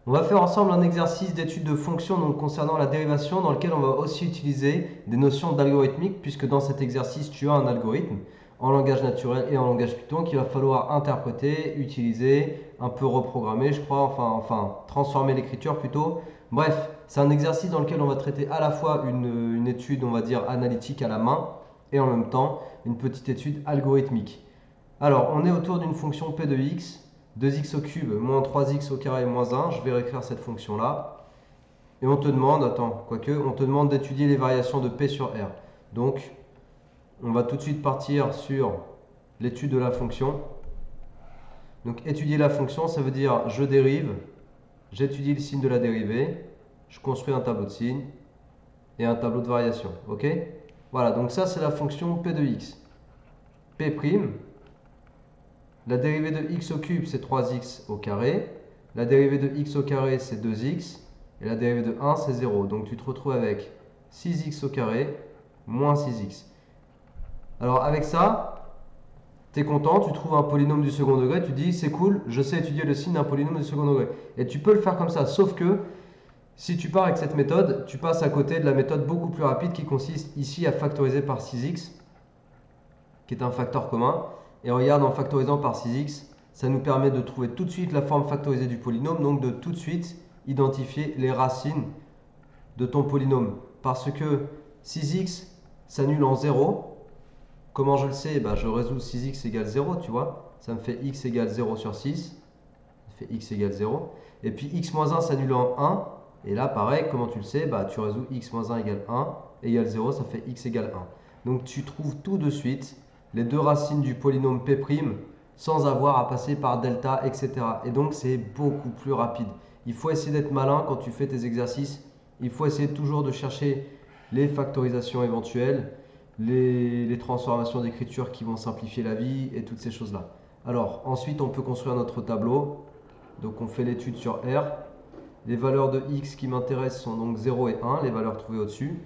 On va faire ensemble un exercice d'étude de fonctions donc concernant la dérivation dans lequel on va aussi utiliser des notions d'algorithmique puisque dans cet exercice tu as un algorithme en langage naturel et en langage Python qu'il va falloir interpréter, utiliser, un peu reprogrammer je crois, enfin transformer l'écriture plutôt. Bref, c'est un exercice dans lequel on va traiter à la fois une étude on va dire analytique à la main et en même temps une petite étude algorithmique. Alors, on est autour d'une fonction p de x, 2x au cube moins 3x au carré moins 1. Je vais réécrire cette fonction-là. Et on te demande, attends, quoique, on te demande d'étudier les variations de p sur r. Donc, on va tout de suite partir sur l'étude de la fonction. Donc, étudier la fonction, ça veut dire je dérive, j'étudie le signe de la dérivée, je construis un tableau de signes et un tableau de variation. Ok? Voilà, donc ça, c'est la fonction p de x. P', la dérivée de x au cube, c'est 3x au carré. La dérivée de x au carré, c'est 2x. Et la dérivée de 1, c'est 0. Donc tu te retrouves avec 6x au carré moins 6x. Alors avec ça, tu es content, tu trouves un polynôme du second degré, tu dis c'est cool, je sais étudier le signe d'un polynôme du second degré. Et tu peux le faire comme ça, sauf que si tu pars avec cette méthode, tu passes à côté de la méthode beaucoup plus rapide qui consiste ici à factoriser par 6x, qui est un facteur commun. Et regarde, en factorisant par 6x, ça nous permet de trouver tout de suite la forme factorisée du polynôme, donc de tout de suite identifier les racines de ton polynôme. Parce que 6x s'annule en 0. Comment je le sais? Je résous 6x égale 0, tu vois. Ça me fait x égale 0 sur 6. Ça fait x égale 0. Et puis x moins 1 s'annule en 1. Et là, pareil, comment tu le sais? Tu résous x moins 1 égale 1 égale 0, ça fait x égale 1. Donc tu trouves tout de suite les deux racines du polynôme p' sans avoir à passer par delta, etc. Et donc c'est beaucoup plus rapide. Il faut essayer d'être malin quand tu fais tes exercices. Il faut essayer toujours de chercher les factorisations éventuelles, les transformations d'écriture qui vont simplifier la vie et toutes ces choses-là. Alors ensuite on peut construire notre tableau. Donc on fait l'étude sur R. Les valeurs de x qui m'intéressent sont donc 0 et 1, les valeurs trouvées au-dessus.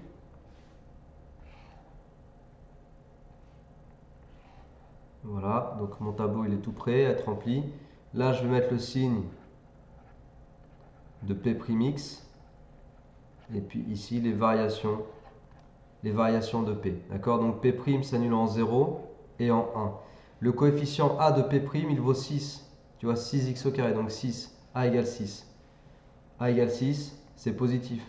Voilà, donc mon tableau il est tout prêt à être rempli. Là, je vais mettre le signe de P'X. Et puis ici, les variations de P. D'accord? Donc P' s'annule en 0 et en 1. Le coefficient A de P', il vaut 6. Tu vois, 6x au carré, donc 6. A égale 6. A égale 6, c'est positif.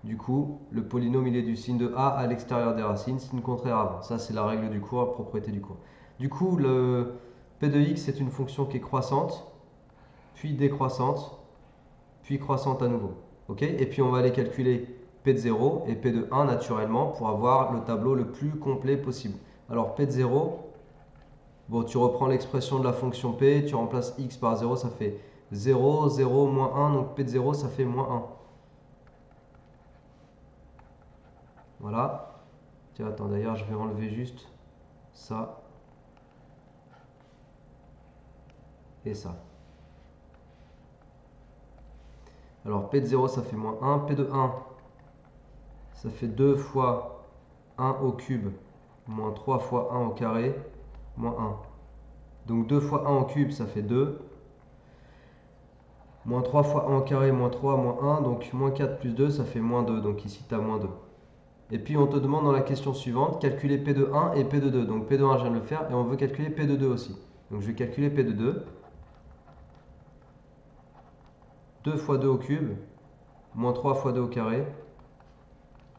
Du coup, le polynôme il est du signe de A à l'extérieur des racines, signe contraire avant. Ça, c'est la règle du cours, la propriété du cours. Du coup, le P de x c'est une fonction qui est croissante, puis décroissante, puis croissante à nouveau. Ok? Et puis on va aller calculer P de 0 et P de 1 naturellement pour avoir le tableau le plus complet possible. Alors P de 0, bon, tu reprends l'expression de la fonction P, tu remplaces x par 0, ça fait 0, 0, moins 1, donc P de 0 ça fait moins 1. Voilà. Tiens, attends, d'ailleurs, je vais enlever juste ça et ça. Alors, P de 0, ça fait moins 1. P de 1, ça fait 2 fois 1 au cube, moins 3 fois 1 au carré, moins 1. Donc 2 fois 1 au cube, ça fait 2. Moins 3 fois 1 au carré, moins 3, moins 1. Donc moins 4 plus 2, ça fait moins 2. Donc ici, tu as moins 2. Et puis, on te demande dans la question suivante, calculer P de 1 et P de 2. Donc P de 1, je viens de le faire. Et on veut calculer P de 2 aussi. Donc je vais calculer P de 2. 2 fois 2 au cube, moins 3 fois 2 au carré,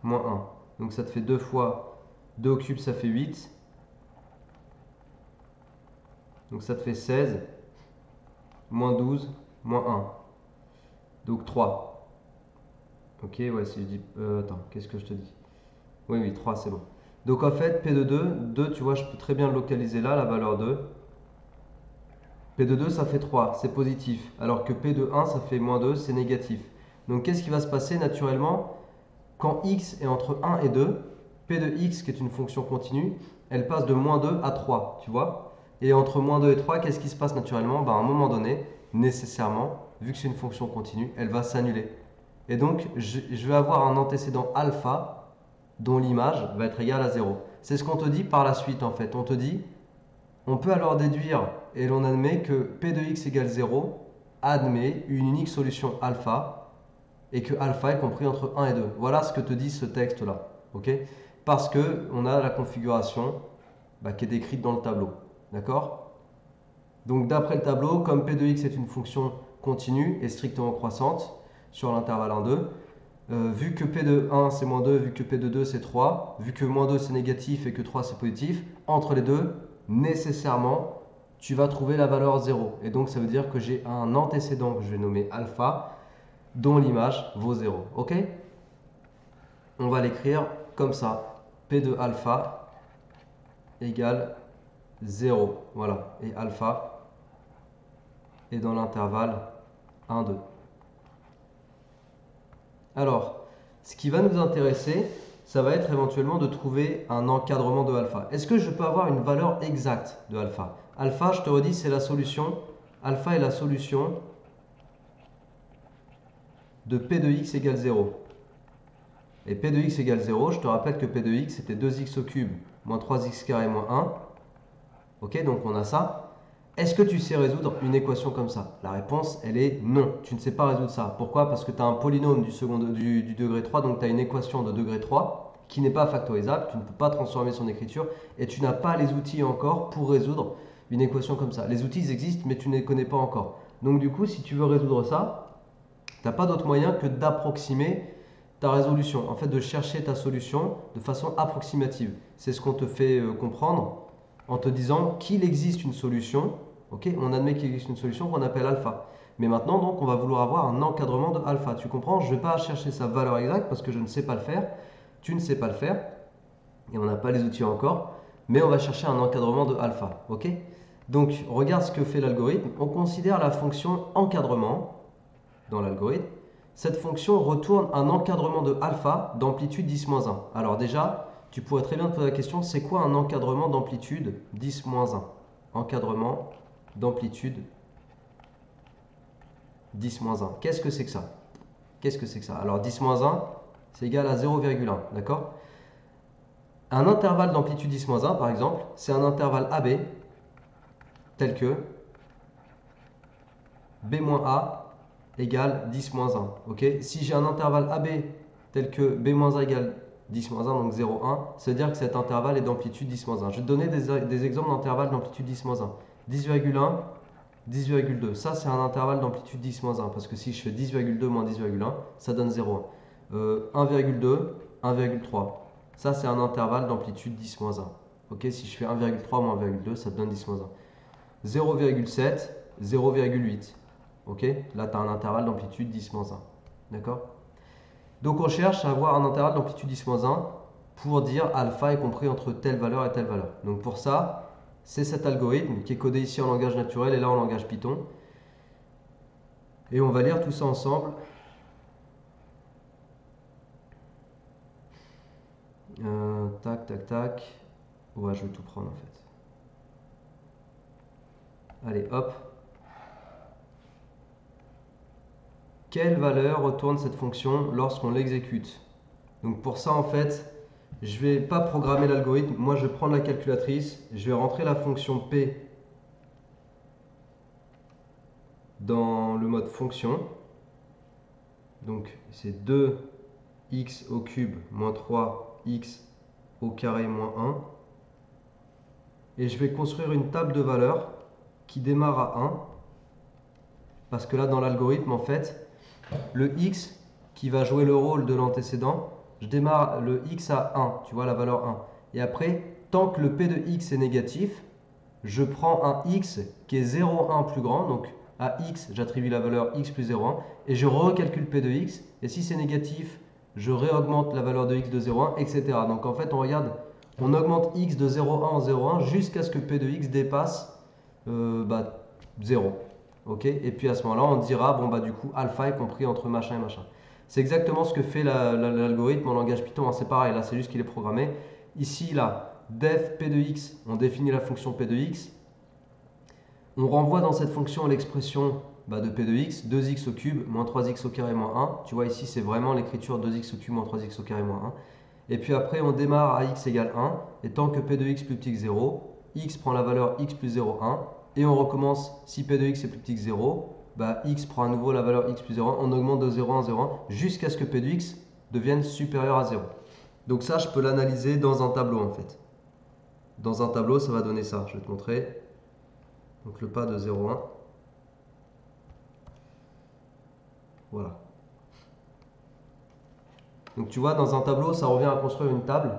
moins 1. Donc ça te fait 2 fois 2 au cube, ça fait 8. Donc ça te fait 16, moins 12, moins 1. Donc 3. Ok, ouais, si je dis... attends, qu'est-ce que je te dis? Oui, oui, 3, c'est bon. Donc en fait, P de 2, tu vois, je peux très bien le localiser là, la valeur 2. P de 2, ça fait 3, c'est positif. Alors que P de 1, ça fait moins 2, c'est négatif. Donc qu'est-ce qui va se passer naturellement? Quand x est entre 1 et 2, P de x, qui est une fonction continue, elle passe de moins 2 à 3, tu vois. Et entre moins 2 et 3, qu'est-ce qui se passe naturellement? À un moment donné, nécessairement, vu que c'est une fonction continue, elle va s'annuler. Et donc, je vais avoir un antécédent alpha dont l'image va être égale à 0. C'est ce qu'on te dit par la suite, en fait. On te dit, on peut alors déduire, et l'on admet que P de x égale 0, admet une unique solution alpha et que alpha est compris entre 1 et 2. Voilà ce que te dit ce texte-là. Okay, parce qu'on a la configuration qui est décrite dans le tableau. D'accord? Donc d'après le tableau, comme P de x est une fonction continue et strictement croissante sur l'intervalle 1, 2, vu que P de 1 c'est moins 2, vu que P de 2 c'est 3, vu que moins 2 c'est négatif et que 3 c'est positif, entre les deux, nécessairement, tu vas trouver la valeur 0. Et donc ça veut dire que j'ai un antécédent que je vais nommer alpha, dont l'image vaut 0. Ok? On va l'écrire comme ça. P de alpha égale 0. Voilà. Et alpha est dans l'intervalle 1, 2. Alors, ce qui va nous intéresser, ça va être éventuellement de trouver un encadrement de alpha. Est-ce que je peux avoir une valeur exacte de alpha? Alpha, je te redis, c'est la solution. Alpha est la solution de P de x égale 0. Et P de x égale 0, je te rappelle que P de x c'était 2x au cube moins 3x carré moins 1. Ok, donc on a ça. Est-ce que tu sais résoudre une équation comme ça? La réponse, elle est non. Tu ne sais pas résoudre ça. Pourquoi? Parce que tu as un polynôme du degré 3, donc tu as une équation de degré 3 qui n'est pas factorisable. Tu ne peux pas transformer son écriture et tu n'as pas les outils encore pour résoudre une équation comme ça. Les outils ils existent, mais tu ne les connais pas encore. Donc du coup, si tu veux résoudre ça, tu n'as pas d'autre moyen que d'approximer ta résolution. En fait, de chercher ta solution de façon approximative. C'est ce qu'on te fait comprendre en te disant qu'il existe une solution. Okay, on admet qu'il existe une solution qu'on appelle alpha. Mais maintenant, donc, on va vouloir avoir un encadrement de alpha. Tu comprends? Je ne vais pas chercher sa valeur exacte parce que je ne sais pas le faire. Tu ne sais pas le faire. Et on n'a pas les outils encore. Mais on va chercher un encadrement de alpha. Okay, donc, regarde ce que fait l'algorithme. On considère la fonction encadrement dans l'algorithme. Cette fonction retourne un encadrement de alpha d'amplitude 10-1. Alors déjà, tu pourrais très bien te poser la question, c'est quoi un encadrement d'amplitude 10-1? Encadrement d'amplitude 10-1. Qu'est-ce que c'est que ça? Qu'est-ce que c'est que ça? Alors 10-1, c'est égal à 0,1, d'accord? Un intervalle d'amplitude 10-1, par exemple, c'est un intervalle AB tel que B-A égale 10-1. Okay, si j'ai un intervalle AB tel que B-A égale 10-1, donc 0,1, ça veut dire que cet intervalle est d'amplitude 10-1. Je vais te donner des exemples d'intervalles d'amplitude 10-1. 10,1, 10,2. Ça, c'est un intervalle d'amplitude 10-1. Parce que si je fais 10,2 moins 10,1, ça donne 0,1. 1,2, 1,3. Ça, c'est un intervalle d'amplitude 10-1. Okay, si je fais 1,3 moins 1,2, ça te donne 10-1. 0,7, 0,8. Ok, là, tu as un intervalle d'amplitude 10-1. D'accord? Donc, on cherche à avoir un intervalle d'amplitude 10-1 pour dire alpha est compris entre telle valeur et telle valeur. Donc, pour ça, c'est cet algorithme qui est codé ici en langage naturel et là en langage Python. Et on va lire tout ça ensemble. Tac, tac, tac. Ouais, je vais tout prendre en fait. Allez, hop. Quelle valeur retourne cette fonction lorsqu'on l'exécute? Donc pour ça, en fait, je ne vais pas programmer l'algorithme. Moi, je vais prendre la calculatrice. Je vais rentrer la fonction P dans le mode fonction. Donc c'est 2x au cube moins 3x au carré moins 1. Et je vais construire une table de valeurs qui démarre à 1. Parce que là, dans l'algorithme, en fait, le x qui va jouer le rôle de l'antécédent, je démarre le x à 1, tu vois la valeur 1. Et après, tant que le p de x est négatif, je prends un x qui est 0,1 plus grand, donc à x, j'attribue la valeur x plus 0,1, et je recalcule p de x, et si c'est négatif, je réaugmente la valeur de x de 0,1, etc. Donc en fait, on regarde, on augmente x de 0,1 en 0,1 jusqu'à ce que p de x dépasse 0. Okay, et puis à ce moment-là, on dira, bon bah du coup, alpha est compris entre machin et machin. C'est exactement ce que fait l'algorithme en langage Python, hein, c'est pareil, là c'est juste qu'il est programmé. Ici, là, def p de x, on définit la fonction p de x. On renvoie dans cette fonction l'expression de p de x, 2x au cube moins 3x au carré moins 1. Tu vois ici, c'est vraiment l'écriture 2x au cube moins 3x au carré moins 1. Et puis après, on démarre à x égale 1. Et tant que p de x plus petit que 0, x prend la valeur x plus 0,1. Et on recommence si p de x est plus petit que 0. bah, x prend à nouveau la valeur x plus 0,1, on augmente de 0,1 à 0,1 jusqu'à ce que p de x devienne supérieur à 0. Donc ça, je peux l'analyser dans un tableau en fait. Dans un tableau, ça va donner ça. Je vais te montrer. Donc le pas de 0,1. Voilà. Donc tu vois, dans un tableau, ça revient à construire une table.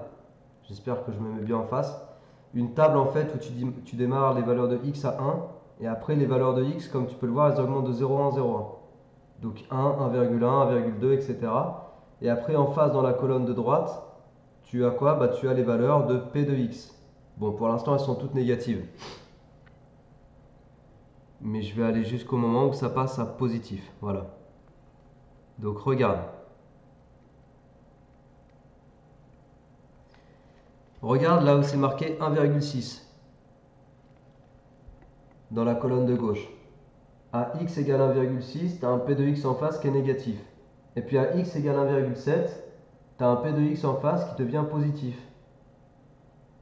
J'espère que je me mets bien en face. Une table en fait où tu démarres les valeurs de x à 1 et après les valeurs de x, comme tu peux le voir, elles augmentent de 0,1 à 0,1. Donc 1, 1,1, 1,2, etc. Et après en face dans la colonne de droite, tu as quoi? Bah, tu as les valeurs de p de x. Bon, pour l'instant, elles sont toutes négatives. Mais je vais aller jusqu'au moment où ça passe à positif. Voilà. Donc regarde. Regarde là où c'est marqué 1,6 dans la colonne de gauche. À x égale 1,6, tu as un p de x en face qui est négatif. Et puis à x égale 1,7, tu as un p de x en face qui devient positif.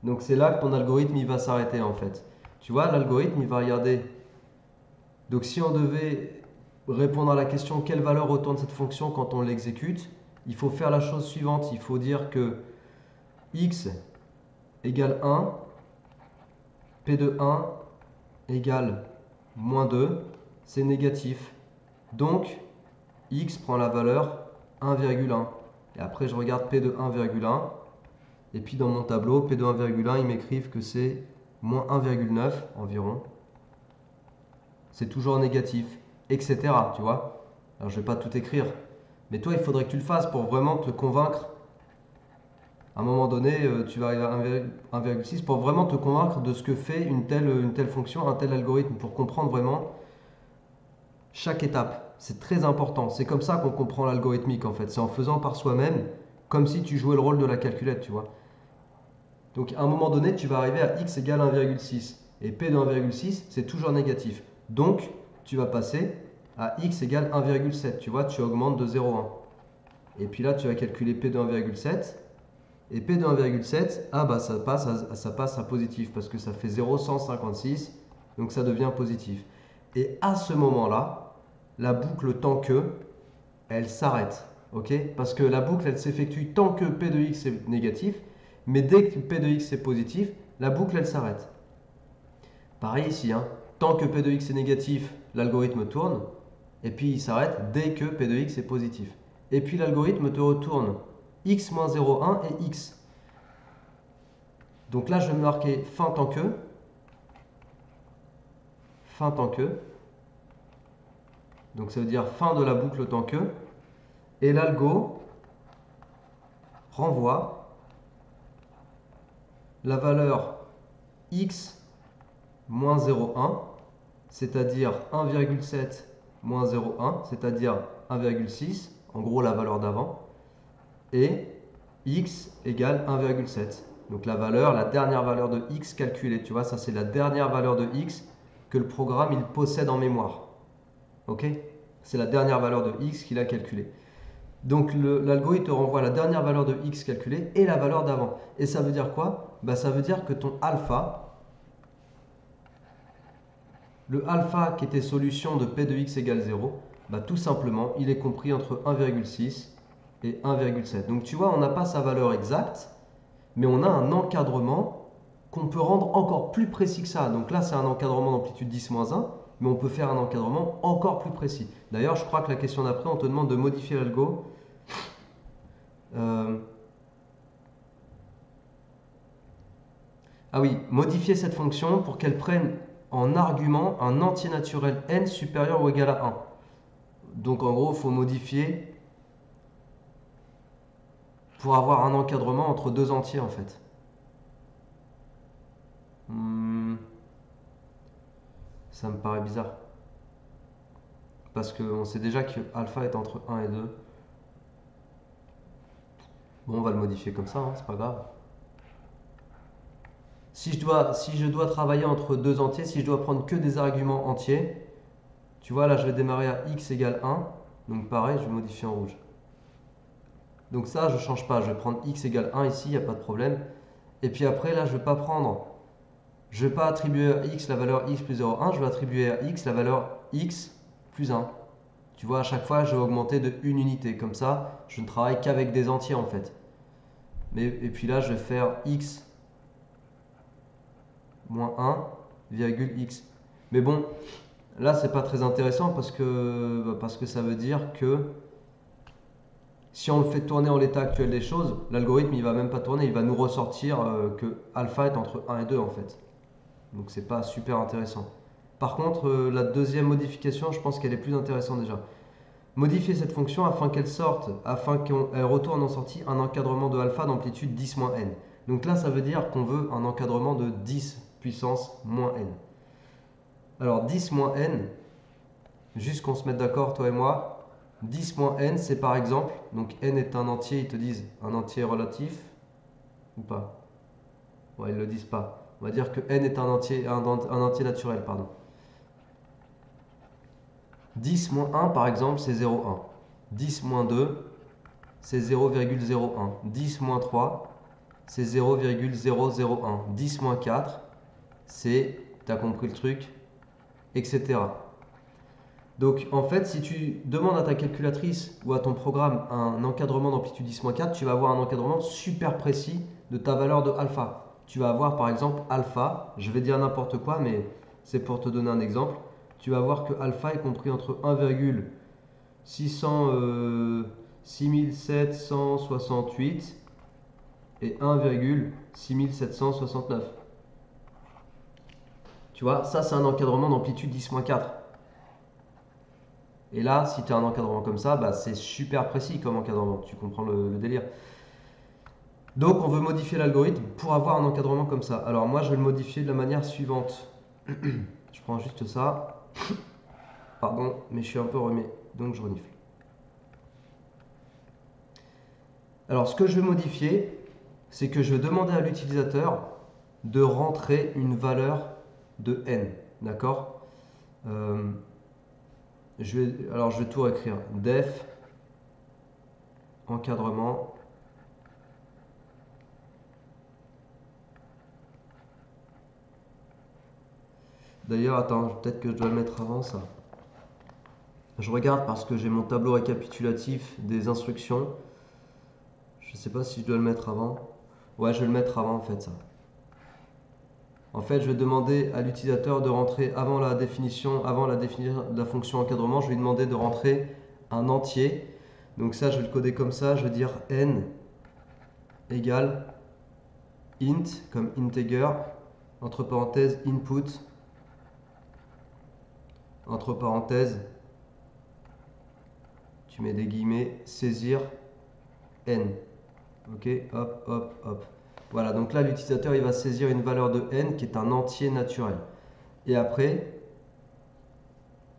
Donc c'est là que ton algorithme il va s'arrêter en fait. Tu vois, l'algorithme il va regarder. Donc si on devait répondre à la question quelle valeur retourne cette fonction quand on l'exécute, il faut faire la chose suivante. Il faut dire que x égale 1, p de 1 égale moins 2, c'est négatif. Donc x prend la valeur 1,1. Et après je regarde p de 1,1. Et puis dans mon tableau, p de 1,1, ils m'écrivent que c'est moins 1,9 environ. C'est toujours négatif, etc. Tu vois? Alors je ne vais pas tout écrire. Mais toi, il faudrait que tu le fasses pour vraiment te convaincre. À un moment donné, tu vas arriver à 1,6 pour vraiment te convaincre de ce que fait une telle fonction, un tel algorithme, pour comprendre vraiment chaque étape. C'est très important. C'est comme ça qu'on comprend l'algorithmique en fait. C'est en faisant par soi-même, comme si tu jouais le rôle de la calculette, tu vois. Donc à un moment donné, tu vas arriver à x égale 1,6. Et p de 1,6, c'est toujours négatif. Donc, tu vas passer à x égale 1,7. Tu vois, tu augmentes de 0,1. Et puis là, tu vas calculer p de 1,7. Et p de 1,7, ah bah ça passe à positif parce que ça fait 0,156. Donc ça devient positif. Et à ce moment-là, la boucle tant que, elle s'arrête. Ok? Parce que la boucle, elle s'effectue tant que p de x est négatif. Mais dès que p de x est positif, la boucle, elle s'arrête. Pareil ici, hein. Tant que p de x est négatif, l'algorithme tourne. Et puis il s'arrête dès que p de x est positif. Et puis l'algorithme te retourne x moins 0,1 et x. Donc là, je vais marquer fin tant que. Fin tant que. Donc ça veut dire fin de la boucle tant que. Et l'algo renvoie la valeur x moins 0,1, c'est-à-dire 1,7 moins 0,1, c'est-à-dire 1,6, en gros la valeur d'avant, et x égale 1,7. Donc la dernière valeur de x calculée, tu vois, ça c'est la dernière valeur de x que le programme il possède en mémoire. Ok? C'est la dernière valeur de x qu'il a calculée. Donc l'algorithme te renvoie la dernière valeur de x calculée et la valeur d'avant. Et ça veut dire quoi? Bah, ça veut dire que ton alpha, le alpha qui était solution de p de x égale 0, bah, tout simplement, il est compris entre 1,6 et 1,7. Donc tu vois, on n'a pas sa valeur exacte, mais on a un encadrement qu'on peut rendre encore plus précis que ça. Donc là, c'est un encadrement d'amplitude 10-1, mais on peut faire un encadrement encore plus précis. D'ailleurs, je crois que la question d'après, on te demande de modifier l'algo. Ah oui, modifier cette fonction pour qu'elle prenne en argument un entier naturel n supérieur ou égal à 1. Donc en gros, il faut modifier pour avoir un encadrement entre deux entiers en fait. Ça me paraît bizarre. Parce qu'on sait déjà que alpha est entre 1 et 2. Bon, on va le modifier comme ça, hein, c'est pas grave. Si je dois travailler entre deux entiers, si je dois prendre que des arguments entiers, tu vois là je vais démarrer à x égale 1. Donc pareil, je vais modifier en rouge. Donc ça, je ne change pas. Je vais prendre x égale 1 ici, il n'y a pas de problème. Et puis après, là, je ne vais pas prendre... Je ne vais pas attribuer à x la valeur x plus 0,1. Je vais attribuer à x la valeur x plus 1. Tu vois, à chaque fois, je vais augmenter de 1 unité. Comme ça, je ne travaille qu'avec des entiers en fait. Et puis là, je vais faire x moins 1, virgule x. Mais bon, là, c'est pas très intéressant parce que ça veut dire que si on le fait tourner en l'état actuel des choses, l'algorithme il va même pas tourner, il va nous ressortir que alpha est entre 1 et 2 en fait. Donc c'est pas super intéressant. Par contre, la deuxième modification, je pense qu'elle est plus intéressante déjà. Modifier cette fonction afin qu'elle sorte, afin qu'elle retourne en sortie un encadrement de alpha d'amplitude 10-n. Donc là, ça veut dire qu'on veut un encadrement de 10 puissance moins n. Alors 10-n, juste qu'on se mette d'accord, toi et moi, 10-n, c'est par exemple, donc n est un entier, ils te disent un entier relatif, ou pas? Ouais, ils ne le disent pas. On va dire que n est un entier naturel, pardon. 10 moins 1, par exemple, c'est 0,1. 10 moins 2, c'est 0,01. 10 moins 3, c'est 0,001. 10 moins 4, c'est, tu as compris le truc, etc. Donc en fait, si tu demandes à ta calculatrice ou à ton programme un encadrement d'amplitude 10-4, tu vas avoir un encadrement super précis de ta valeur de alpha. Tu vas avoir par exemple alpha, je vais dire n'importe quoi, mais c'est pour te donner un exemple. Tu vas voir que alpha est compris entre 1,6768 et 1,6769. Tu vois, ça c'est un encadrement d'amplitude 10-4. Et là, si tu as un encadrement comme ça, bah, c'est super précis comme encadrement. Tu comprends le délire. Donc, on veut modifier l'algorithme pour avoir un encadrement comme ça. Alors, moi, je vais le modifier de la manière suivante. Je prends juste ça. Pardon, mais je suis un peu remis, donc je renifle. Alors, ce que je vais modifier, c'est que je vais demander à l'utilisateur de rentrer une valeur de n. D'accord alors, je vais tout écrire. Def encadrement. D'ailleurs, attends, peut-être que je dois le mettre avant ça. Je regarde parce que j'ai mon tableau récapitulatif des instructions. Je ne sais pas si je dois le mettre avant. Ouais, je vais le mettre avant en fait ça. En fait, je vais demander à l'utilisateur de rentrer avant la définition de la fonction encadrement, je vais lui demander de rentrer un entier. Donc ça, je vais le coder comme ça. Je vais dire n égale int comme integer, entre parenthèses input, entre parenthèses, tu mets des guillemets, saisir n. Ok, hop, hop, hop. Voilà, donc là, l'utilisateur, il va saisir une valeur de n qui est un entier naturel. Et après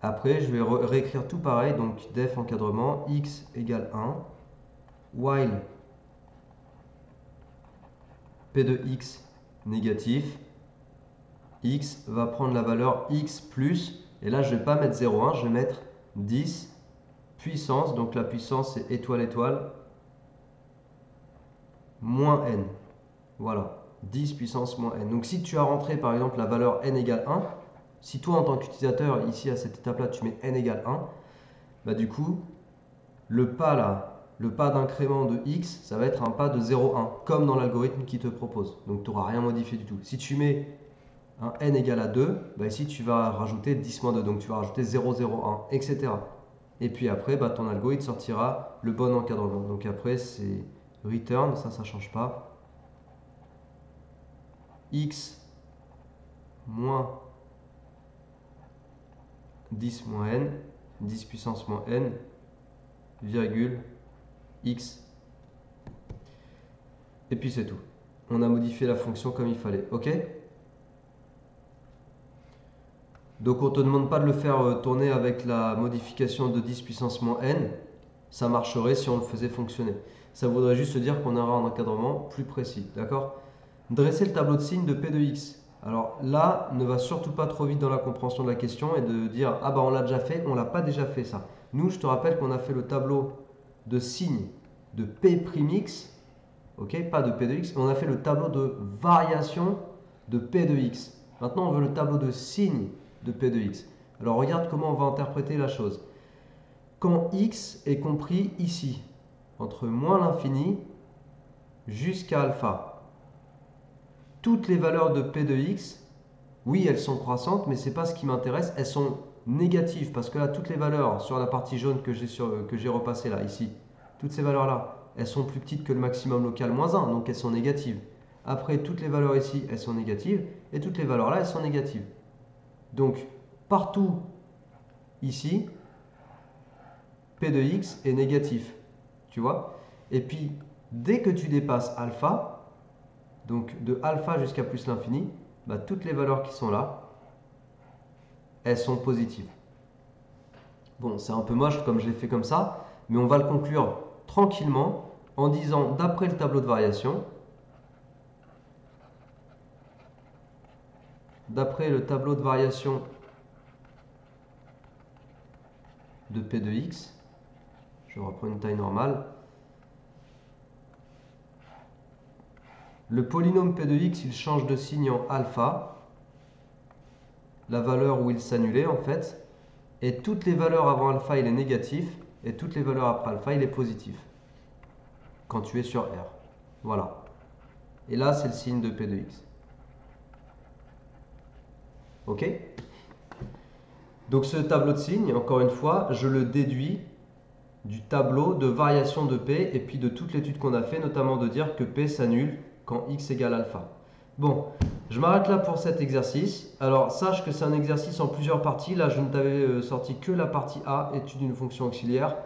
je vais réécrire tout pareil, donc def encadrement, x égale 1, while p de x négatif, x va prendre la valeur x plus, et là, je ne vais pas mettre 0,1, je vais mettre 10 puissance, donc la puissance c'est étoile, étoile, moins n. Voilà, 10 puissance moins n. Donc si tu as rentré par exemple la valeur n égale 1, si toi en tant qu'utilisateur ici à cette étape là tu mets n égale 1, bah du coup le pas là, le pas d'incrément de x, ça va être un pas de 0,1 comme dans l'algorithme qui te propose. Donc tu n'auras rien modifié du tout. Si tu mets un n égale à 2, bah ici tu vas rajouter 10 moins 2, donc tu vas rajouter 0,01, etc. Et puis après, bah, ton algorithme sortira le bon encadrement. Donc après c'est return, ça ne change pas. X moins 10 moins n, 10 puissance moins n, virgule, x. Et puis c'est tout. On a modifié la fonction comme il fallait. Ok? Donc on ne te demande pas de le faire tourner avec la modification de 10 puissance moins n. Ça marcherait si on le faisait fonctionner. Ça voudrait juste dire qu'on aura un encadrement plus précis. D'accord? Dresser le tableau de signes de P de x. Alors là, ne va surtout pas trop vite dans la compréhension de la question et de dire ah bah on l'a déjà fait, on l'a pas déjà fait ça. Nous, je te rappelle qu'on a fait le tableau de signes de P'x, ok, pas de P de x, on a fait le tableau de variation de P de x. Maintenant, on veut le tableau de signes de P de x. Alors regarde comment on va interpréter la chose. Quand x est compris ici, entre moins l'infini jusqu'à alpha, toutes les valeurs de p de x, oui, elles sont croissantes, mais ce n'est pas ce qui m'intéresse, elles sont négatives, parce que là, toutes les valeurs sur la partie jaune que j'ai repassée là, ici, toutes ces valeurs-là, elles sont plus petites que le maximum local moins 1, donc elles sont négatives. Après, toutes les valeurs ici, elles sont négatives, et toutes les valeurs là, elles sont négatives. Donc, partout ici, p de x est négatif, tu vois. Et puis, dès que tu dépasses alpha, donc de alpha jusqu'à plus l'infini, bah, toutes les valeurs qui sont là, elles sont positives. Bon, c'est un peu moche comme je l'ai fait comme ça, mais on va le conclure tranquillement en disant d'après le tableau de variation, de p de x, je reprends une taille normale, le polynôme p de x, il change de signe en alpha, la valeur où il s'annulait en fait, et toutes les valeurs avant alpha, il est négatif, et toutes les valeurs après alpha, il est positif, quand tu es sur R. Voilà. Et là, c'est le signe de p de x. Ok? Donc ce tableau de signes, encore une fois, je le déduis du tableau de variation de P et puis de toute l'étude qu'on a fait, notamment de dire que P s'annule quand X égale alpha. Bon, je m'arrête là pour cet exercice. Alors, sache que c'est un exercice en plusieurs parties. Là, je ne t'avais sorti que la partie A, étude d'une fonction auxiliaire.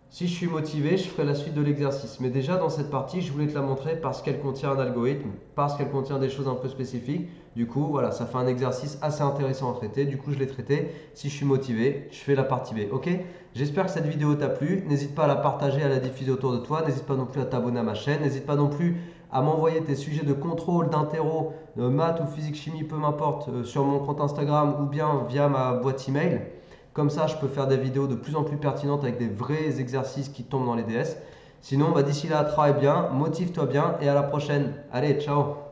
Si je suis motivé, je ferai la suite de l'exercice. Mais déjà, dans cette partie, je voulais te la montrer parce qu'elle contient un algorithme, parce qu'elle contient des choses un peu spécifiques. Du coup, voilà, ça fait un exercice assez intéressant à traiter. Du coup, je l'ai traité. Si je suis motivé, je fais la partie B. Ok? J'espère que cette vidéo t'a plu. N'hésite pas à la partager, à la diffuser autour de toi. N'hésite pas non plus à t'abonner à ma chaîne. N'hésite pas non plus à m'envoyer tes sujets de contrôle, d'interro, de maths ou physique, chimie, peu m'importe, sur mon compte Instagram ou bien via ma boîte email. Comme ça, je peux faire des vidéos de plus en plus pertinentes avec des vrais exercices qui tombent dans les DS. Sinon, d'ici là, travaille bien, motive-toi bien et à la prochaine. Allez, ciao!